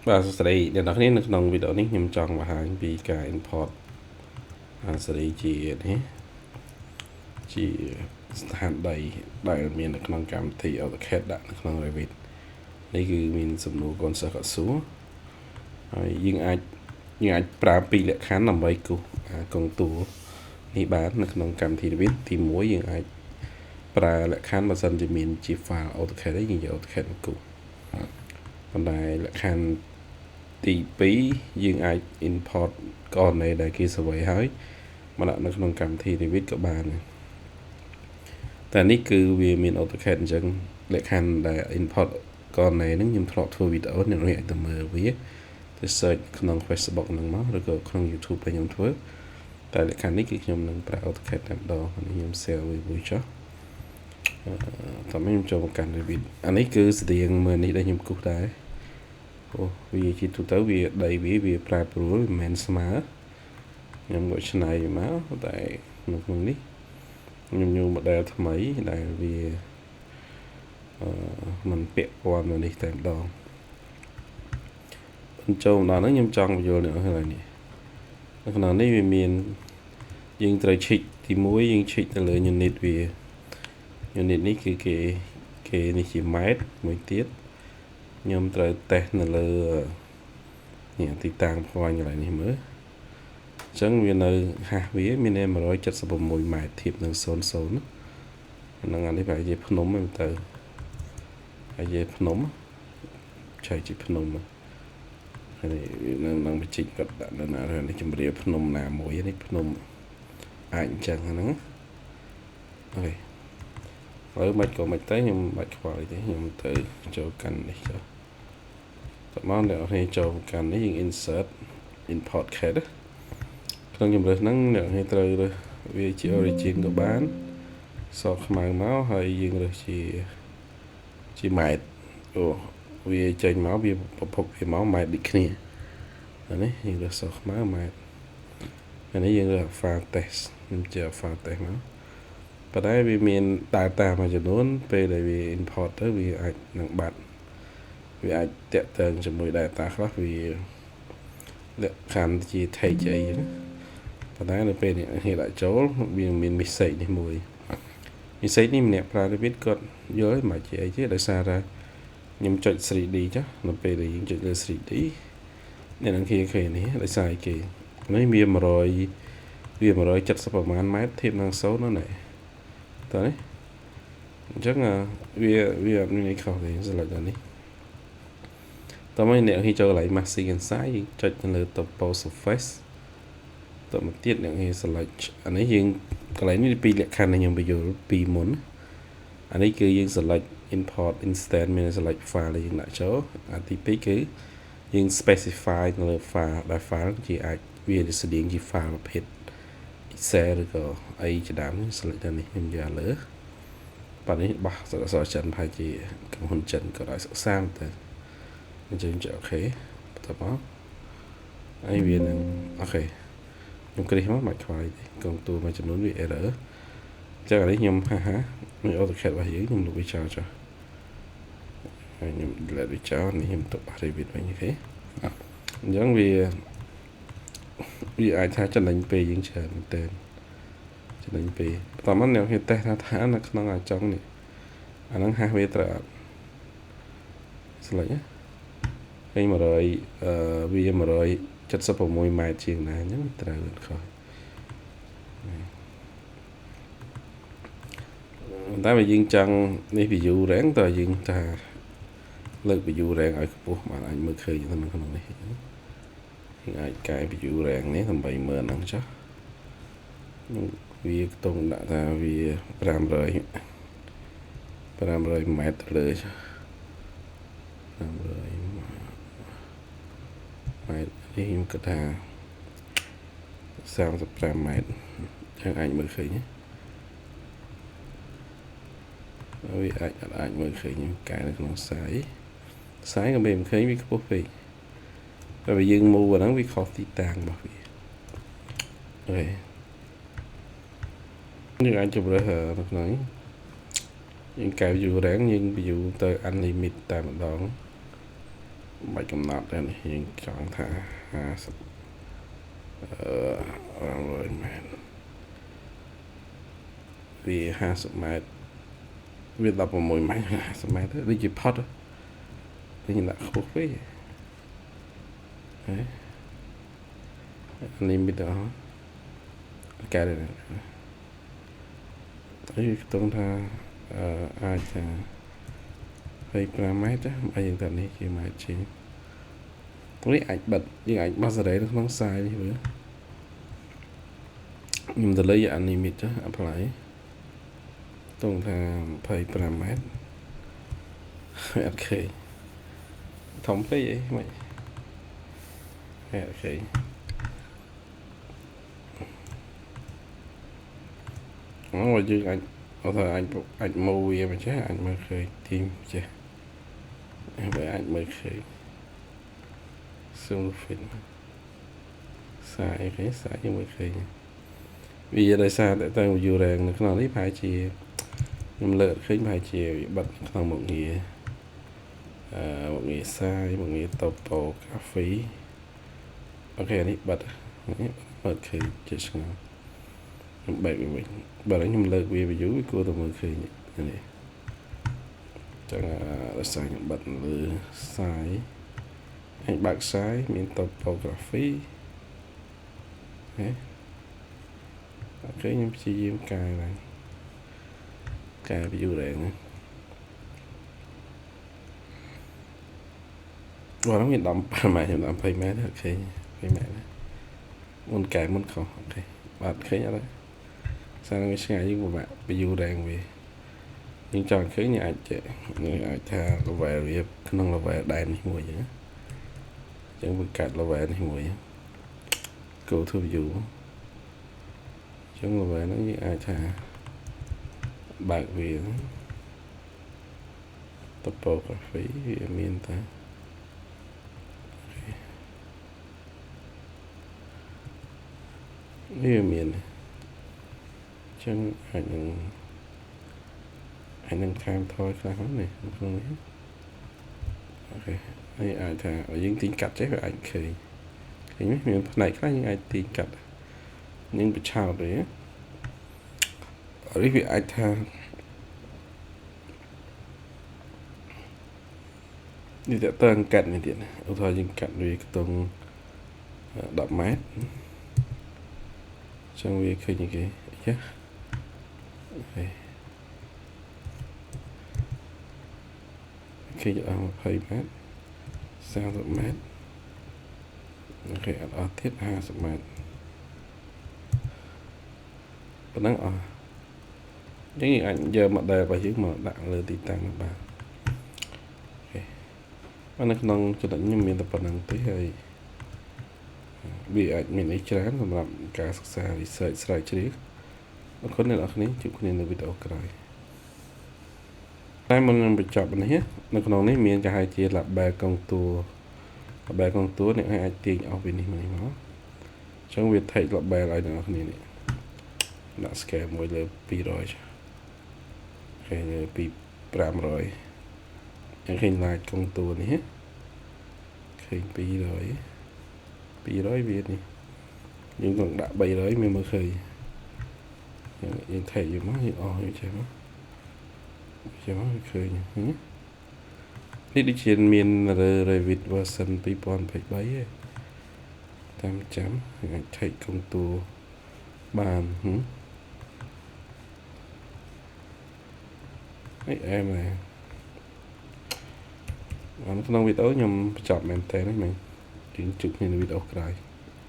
và sẽ để đó nên trong video này nhằm chọn và hàng vì cả import sẽ chỉ đấy chỉ hạn đầy miền trong cảm thì AutoCAD đã trong Revit đâyคือមានសំណួរកូនសិស្សគាត់សួរហើយយើងអាចប្រើពីរលក្ខខណ្ឌដើម្បីគូសកងតួនេះបាននៅក្នុងកម្មវិធី Revit ទី1យើងអាចប្រើលក្ខខណ្ឌបើសិនជាមានជា file AutoCAD យើងយក AutoCAD មកគូសប៉ុន្តែលក្ខខណ្ឌទី2យើងអាច import កូនដែលគេសរវេហើយមកដាក់នៅក្នុងកម្មវិធី Revit ក៏បានតែនេះគឺវាមាន AutoCAD អញ្ចឹងលក្ខខណ្ឌដែល import កូនហ្នឹងខ្ញុំធ្លាប់ធ្វើវីដេអូអ្នកអាចទៅមើលវាទៅ search ក្នុង Facebook ហ្នឹងមកឬក៏ក្នុង YouTube ពេលខ្ញុំធ្វើតែលក្ខខណ្ឌនេះគឺខ្ញុំនឹងប្រើ AutoCAD តែម្ដងខ្ញុំ share វាចុះតោះខ្ញុំចូលមកកាន់ Revit អានេះគឺស្តៀងមើលនេះដែលខ្ញុំគូសដែរអូវាជាទូទៅវាដីវាប្រែប្រួលមិនមែនស្មើខ្ញុំក៏ឆ្នៃវាមកតែនៅក្នុងនេះខ្ញុំយក model ថ្មីដែលវាមិនពាក់ព័ន្ធនឹងនេះតែម្ដងបញ្ចូលម្ដងហ្នឹងខ្ញុំចង់បញ្យល់អ្នកហើយនេះនៅក្នុងនេះវាមានយើងត្រូវឈិចទី1យើងឈិចទៅលើ unit វា unit នេះគឺគេនេះជា ម៉ែត្រមួយទៀតខ្ញុំត្រូវតេស្តនៅលើនេះទីតាំងផ្គាល់កន្លែងនេះមើលអញ្ចឹងវានៅហាស់វាមាន176ម៉ែត្រធៀបនឹង00ហ្នឹងអានេះប្រហែលជាភ្នំហ្នឹងទៅហើយជាភ្នំឆៃជាភ្នំហើយនឹងបច្ចេកគាត់ដាក់នៅណានេះជំរាបភ្នំណាមួយនេះភ្នំអាចអញ្ចឹងហ្នឹងអូខេហើយមិនក៏មិនទៅខ្ញុំបាច់ខ្វល់ទេខ្ញុំទៅចូលកាន់នេះចុះតោះមកអ្នកនេះចូលកាន់នេះយើង insert import CAD ក្នុងជំរើសហ្នឹងអ្នកនេះត្រូវរើសវាជា origin ក៏បានសក់ខ្មៅមកហើយយើងរើសជាម៉ែត្រអូវាចេញមកវាប្រភពវាមកម៉ែត្រដូចគ្នាអានេះយើងរើសសក់ខ្មៅម៉ែត្រអានេះយើងរើស file test ខ្ញុំជា file test មកប៉ុន្តែវាមាន data មួយចំនួនពេលដែលវា import ទៅវាអាចនឹងបាត់វាអាចតាក់ទងជាមួយ data ខ្លះវាលក្ខខណ្ឌជា text អីណាប៉ុន្តែនៅពេលនេះដាក់ចូលវាមាន message នេះមួយ message នេះម្នាក់ប្រើ Revit គាត់យល់មិនជាអីទេដោយសារតែខ្ញុំចុច 3D ចុះនៅពេលដែលយើងចុចលើ 3D អ្នកនឹងឃើញនេះដោយសារអីគេនេះវា170ប្រមាណម៉ែត្រធៀបនឹង0នោះណែតើនេះអញ្ចឹងវាអត់មានអីខុសទេស្លេចដល់នេះតើមកអ្នកហ៊ីចូលកន្លែង Massing and Size ចុចទៅលើ Toposurface តើមកទៀតអ្នកហ៊ី select អានេះយើងកន្លែងនេះពីរលក្ខខណ្ឌខ្ញុំបញ្យល់ពីមុនអានេះគឺយើង select import instant មាន select file យើងដាក់ចូលអាទី2គឺយើង specify នៅលើ file ដែល file ជាអាចវាស្តៀងជា file ប្រភេទ Excel ឬក៏អីជាដើម select ទៅនេះខ្ញុំយកលើបាទនេះបោះអក្សរចិនប្រហែលជាកំហ៊ុនចិនក៏ឲ្យសិក្សាទៅអញ្ចឹងចុចអូខេបន្តមកហើយវានឹងអូខេខ្ញុំគ្រីសមកបាច់ខ្វាយទេកងទូមួយចំនួនវា error អញ្ចឹងអានេះខ្ញុំនៅ AutoCAD របស់យើងខ្ញុំលុបវាចោលចុះហើយខ្ញុំ delete វាចោលនេះខ្ញុំទុក Revit វិញអូខេអញ្ចឹងវាអាចថាចំណេញពេលយើងច្រើនមែនតើចំណេញពេលបន្តមកអ្នកគេតេស្តថានៅក្នុងអាចុងនេះអាហ្នឹងហាស់វាត្រូវអត់ស្លេចហើយ100វា176ម៉ែត្រជាងណាអញ្ចឹងត្រូវអត់ខុសតែបើយើងចង់នេះ view rank តើយើងថាលើក view rank ឲ្យខ្ពស់បានអាចមើលឃើញនៅក្នុងនេះយើងអាចកែ view rank នេះដើម្បីមើលហ្នឹងចុះវាខ្ទង់ដាក់ថាវា500ម៉ែត្រលើចុះ500ម៉ែត្រនេះខ្ញុំគិតថា35ម៉ែត្រចឹងអាចមើលឃើញវាអាចមើលឃើញកែនៅក្នុងខ្សែក៏មិនឃើញវាខ្ពស់ពេកតែបើយើង move អាហ្នឹងវាខុសទីតាំងរបស់វាអូខេយើងអាចជម្រើសនៅក្នុងយើងកែ view rank យើង view ទៅ unlimit តែម្ដង bài cầm nát đây này nhưng chẳng thả 50 rồi mét vì 50 mét vì đập vào mỗi máy 50 mét đi chỉ pot đó đi nhìn lại khúc với đấy anh biết đó cái này thấy tôi tha ai chả hay mét á bây giờ tận đi khi mà chỉ tôi ảnh bật nhưng ảnh bao giờ đấy nó không sai như vậy nhưng tôi lấy ảnh limit á apply tôi tha phải mét ok thống cái gì mày ok nó rồi chứ anh có thời anh mua về mà chắc anh mới khơi team chứ vậy anh mới khơi xung phim xài cái xài nhưng mới khơi vì giờ đây sao để tôi dù rằng nó nói phải chia nhưng lợi khơi phải chia bật thằng một nghĩa sai một nghĩa topo cà phê ok đi bật khơi chết sao bạn mình bà lấy nhầm lời về dưới với cô tụi mình khi này chẳng là sai những bật lừa sai anh bạc sai miền topography ok nhưng chỉ dùng cài này cài ví dụ này và nó hiện đậm mà hiện đậm phải mẹ ok phải mẹ muốn cài muốn không ok bạn thấy nhá đấy sao nó sẽ ngày với bạn ví dụ đang về nhưng chọn khứ nhà anh chị người ai tha là về việc không là về đài này mùi vậy chẳng bị cắt là về này mùi cô thư dụ chẳng là về nó như ai tha bạc vì tập bộ cà phê miền ta như miền này chân anh đang tham thôi là hết này không biết ok đây ai thà ở những tiếng cắt chế về ảnh khi mấy miền này khác những ai tiếng cắt nhưng bị chào đấy ở đây vì ai thà đi tại tầng cắt này điện ở thôi những cắt vì cái tầng đậm mát trong vì khi những cái chứ okay. Khi ở hơi mát sao được mát ok ở thiết 20 mét vẫn đang ở những hình ảnh giờ mặt đề và dưới mà đạn lên thì tăng ba ok anh nó nâng cho đánh như mình tập năng tới hơi vì ảnh mình ấy chán làm cả sắc xa thì sợi sợi chứ nó có nên là cái này chụp nên là video cái này mình bị chọn này hết nó còn này miền cả hai chia là ba con tua này hai tiền ở bên này nó trong việc thấy là ba lại nữa này đã scale mỗi lần pi rồi cái pi pram rồi những hình lại con tua này hết hình pi rồi việt này nhưng còn đã bay rồi mình mới khơi những thầy gì má như như thế má cho nó khơi nhỉ đi trên miền Revit version P1 phải bấy 800 chạy công tù bàn ấy em này nó không biết tới nhầm chọn mềm tên đấy mình chính trực nên video cái